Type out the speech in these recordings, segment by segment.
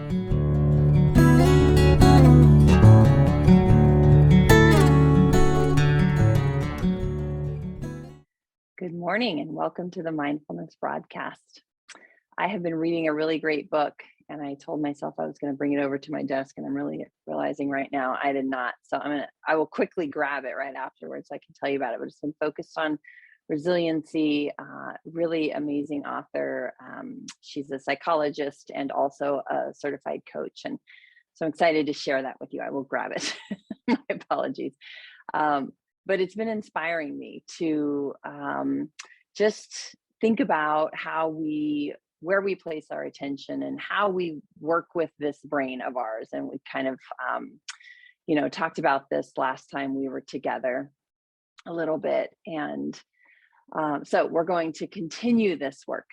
Good morning and welcome to the Mindfulness broadcast. I have been reading a really great book and I told myself I was going to bring it over to my desk, and I'm really realizing right now I did not. So I will quickly grab it right afterwards. I can tell you about it, but it's been focused on resiliency. Really amazing author. She's a psychologist and also a certified coach. And so I'm excited to share that with you. I will grab it. My apologies. But it's been inspiring me to just think about where we place our attention and how we work with this brain of ours. And we kind of, talked about this last time we were together a little bit. And so we're going to continue this work.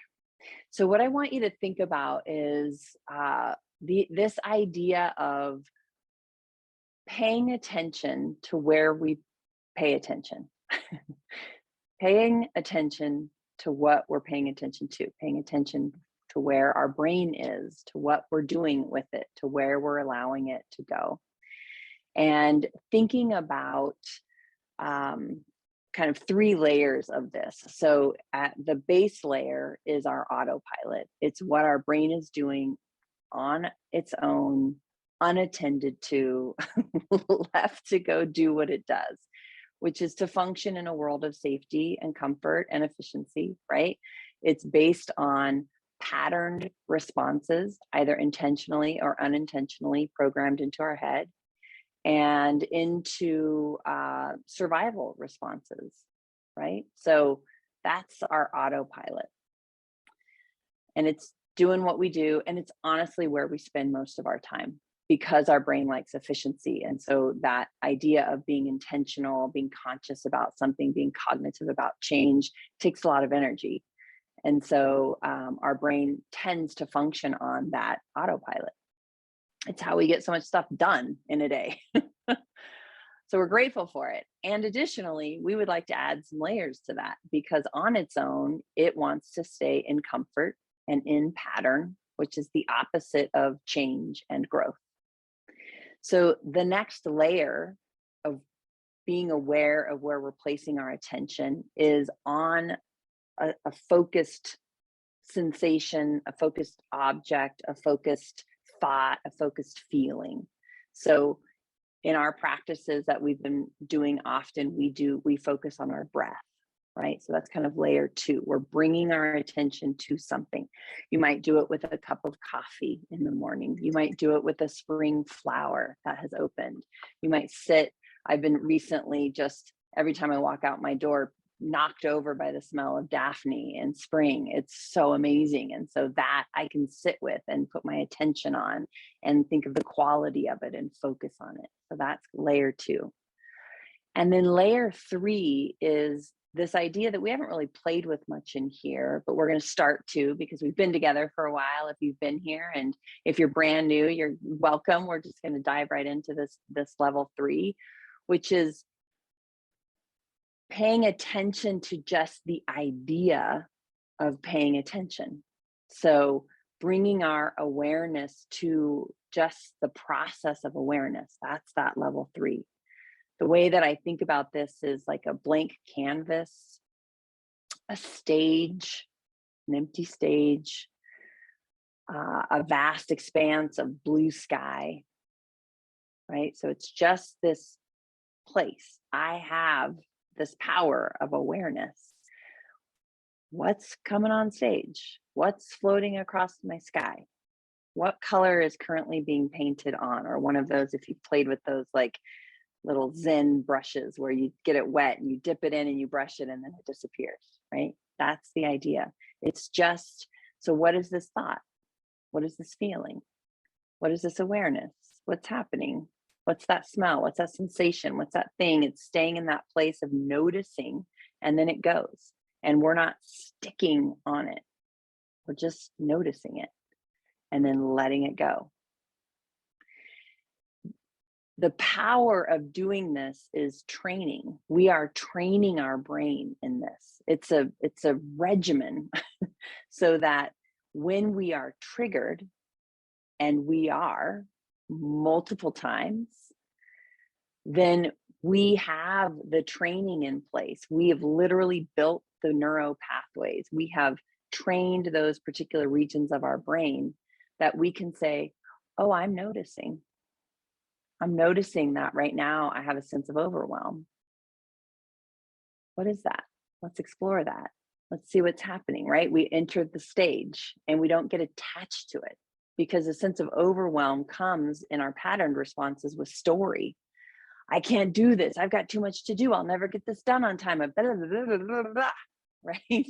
So what I want you to think about is this idea of paying attention to where we pay attention. Paying attention to what we're paying attention to, paying attention to where our brain is, to what we're doing with it, to where we're allowing it to go. And thinking about kind of three layers of this. So at the base layer is our autopilot. It's what our brain is doing on its own, unattended to, left to go do what it does, which is to function in a world of safety and comfort and efficiency, right? It's based on patterned responses, either intentionally or unintentionally programmed into our head, and into survival responses, right? So that's our autopilot. And it's doing what we do, and it's honestly where we spend most of our time, because our brain likes efficiency. And so that idea of being intentional, being conscious about something, being cognitive about change takes a lot of energy. And so our brain tends to function on that autopilot. It's how we get so much stuff done in a day. So we're grateful for it. And additionally, we would like to add some layers to that, because on its own, it wants to stay in comfort and in pattern, which is the opposite of change and growth. So the next layer of being aware of where we're placing our attention is on a focused sensation, a focused object, a focused thought, a focused feeling. So in our practices that we've been doing often, we focus on our breath, right? So that's kind of layer two. We're bringing our attention to something. You might do it with a cup of coffee in the morning. You might do it with a spring flower that has opened. You might sit. I've been recently, just every time I walk out my door, knocked over by the smell of Daphne in spring. It's so amazing. And so that I can sit with and put my attention on and think of the quality of it and focus on it. So that's layer two. And then layer three is this idea that we haven't really played with much in here, but we're going to start to, because we've been together for a while. If you've been here, and if you're brand new, you're welcome. We're just going to dive right into this level three, which is paying attention to just the idea of paying attention. So bringing our awareness to just the process of awareness. That's that level three. The way that I think about this is like a blank canvas, a stage, an empty stage, a vast expanse of blue sky, right? So it's just this place. I have this power of awareness. What's coming on stage? What's floating across my sky? What color is currently being painted on? Or one of those, if you've played with those like little Zen brushes where you get it wet and you dip it in and you brush it and then it disappears, right? That's the idea. It's just, so what is this thought? What is this feeling? What is this awareness? What's happening? What's that smell? What's that sensation? What's that thing? It's staying in that place of noticing, and then it goes. And we're not sticking on it. We're just noticing it and then letting it go. The power of doing this is training. We are training our brain in this. It's a regimen so that when we are triggered and we are multiple times, then we have the training in place. We have literally built the neuro pathways. We have trained those particular regions of our brain that we can say, oh, I'm noticing that right now I have a sense of overwhelm. What is that? Let's explore that. Let's see what's happening, right? We entered the stage and we don't get attached to it, because a sense of overwhelm comes in our patterned responses with story. I can't do this. I've got too much to do. I'll never get this done on time. Blah, blah, blah, blah, blah, right?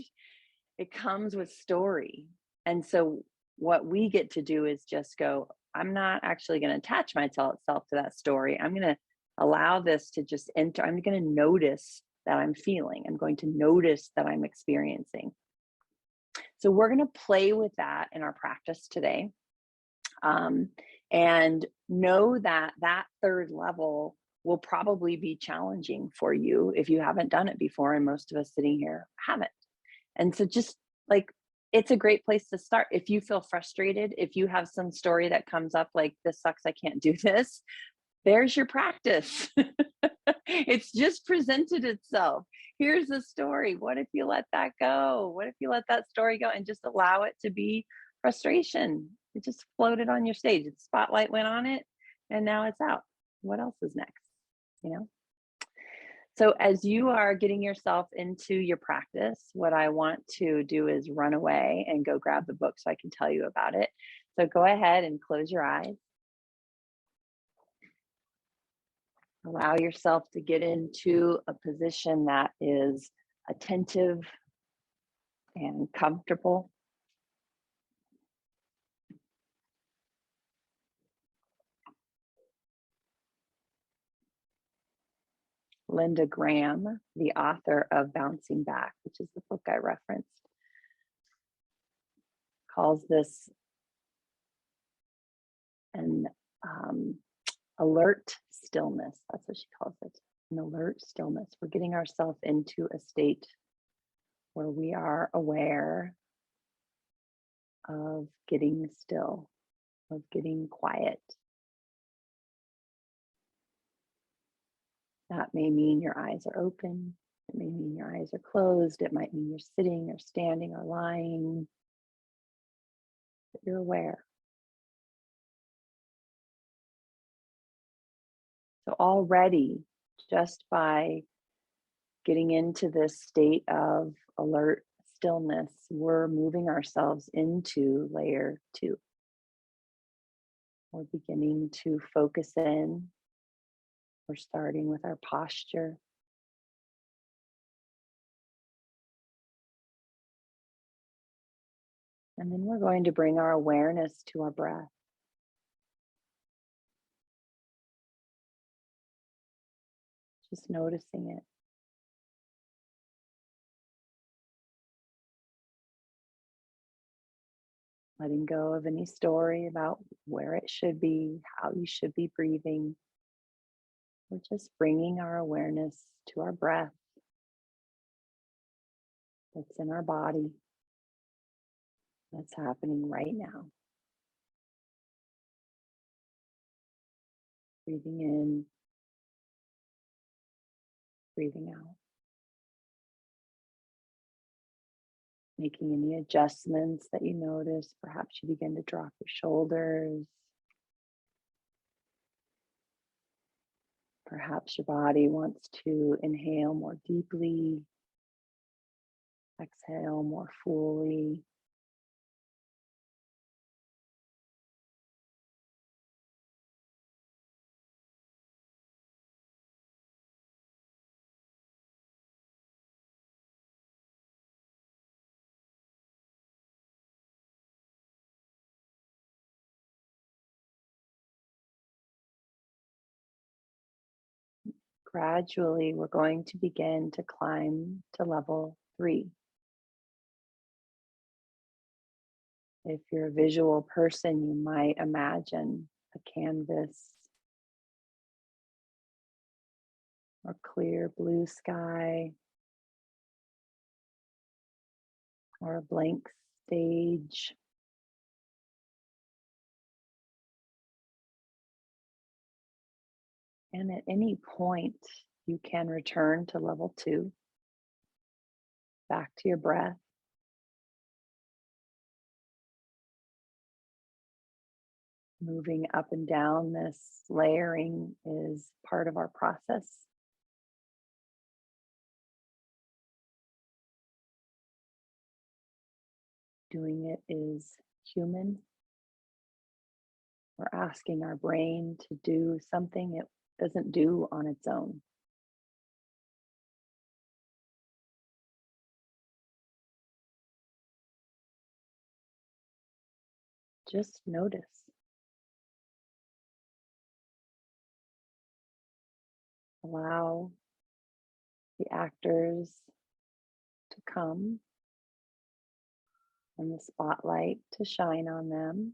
It comes with story. And so what we get to do is just go, I'm not actually going to attach myself to that story. I'm going to allow this to just enter. I'm going to notice that I'm feeling. I'm going to notice that I'm experiencing. So we're going to play with that in our practice today. And know that that third level will probably be challenging for you if you haven't done it before. And most of us sitting here haven't. And so just like, it's a great place to start. If you feel frustrated, if you have some story that comes up like, this sucks, I can't do this, there's your practice. It's just presented itself. Here's the story. What if you let that go? What if you let that story go and just allow it to be frustration? It just floated on your stage. The spotlight went on it and now it's out. What else is next? You know? So as you are getting yourself into your practice, what I want to do is run away and go grab the book so I can tell you about it. So go ahead and close your eyes. Allow yourself to get into a position that is attentive and comfortable. Linda Graham, the author of Bouncing Back, which is the book I referenced, calls this an alert stillness. That's what she calls it, an alert stillness. We're getting ourselves into a state where we are aware of getting still, of getting quiet. That may mean your eyes are open. It may mean your eyes are closed. It might mean you're sitting or standing or lying, but you're aware. So already, just by getting into this state of alert stillness, we're moving ourselves into layer 2. We're beginning to focus in. We're starting with our posture. And then we're going to bring our awareness to our breath. Just noticing it. Letting go of any story about where it should be, how you should be breathing. We're just bringing our awareness to our breath that's in our body, that's happening right now. Breathing in, breathing out. Making any adjustments that you notice. Perhaps you begin to drop your shoulders. Perhaps your body wants to inhale more deeply, exhale more fully. Gradually, we're going to begin to climb to level 3. If you're a visual person, you might imagine a canvas or clear blue sky or a blank stage. And at any point, you can return to level 2, back to your breath. Moving up and down this layering is part of our process. Doing it is human. We're asking our brain to do something it doesn't do on its own. Just notice. Allow the actors to come and the spotlight to shine on them,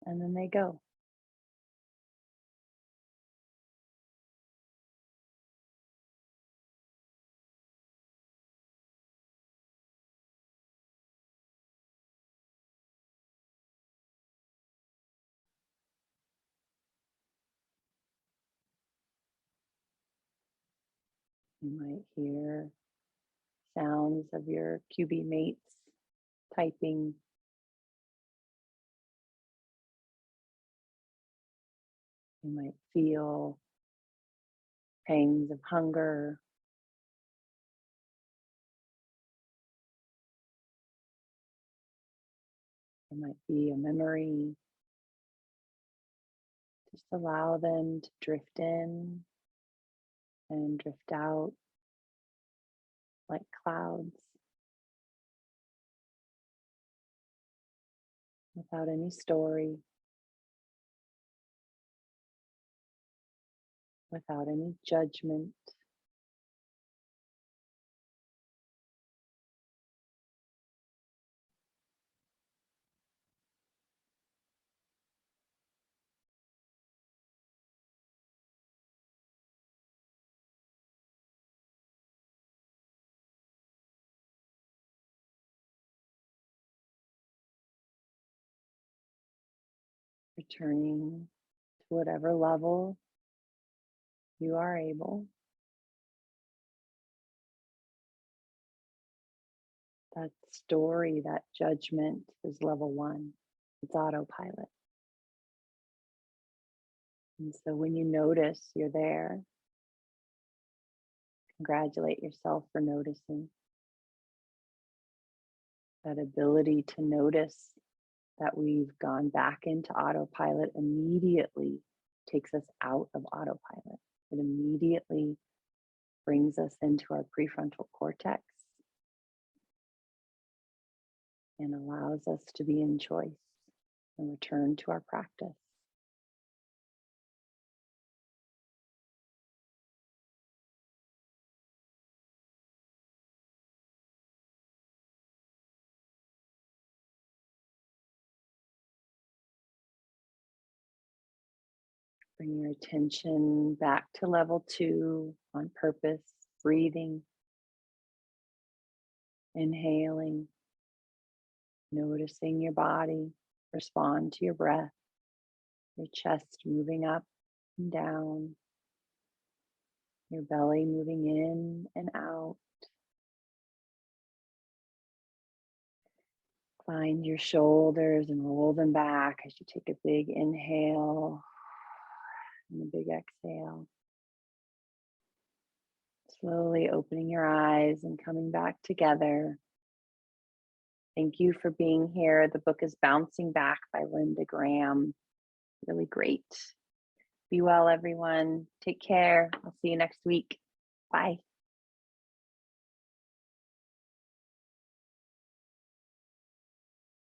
and then they go. You might hear sounds of your QB mates typing. You might feel pangs of hunger. There might be a memory. Just allow them to drift in and drift out like clouds without any story, without any judgment. Returning to whatever level you are able. That story, that judgment is level 1. It's autopilot. And so when you notice you're there, congratulate yourself for noticing. That ability to notice that we've gone back into autopilot immediately takes us out of autopilot. It immediately brings us into our prefrontal cortex and allows us to be in choice and return to our practice. Bring your attention back to level 2 on purpose, breathing, inhaling, noticing your body respond to your breath, your chest moving up and down, your belly moving in and out. Find your shoulders and roll them back as you take a big inhale and a big exhale. Slowly opening your eyes and coming back together. Thank you for being here. The book is Bouncing Back by Linda Graham. Really great. Be well, everyone. Take care. I'll see you next week. Bye.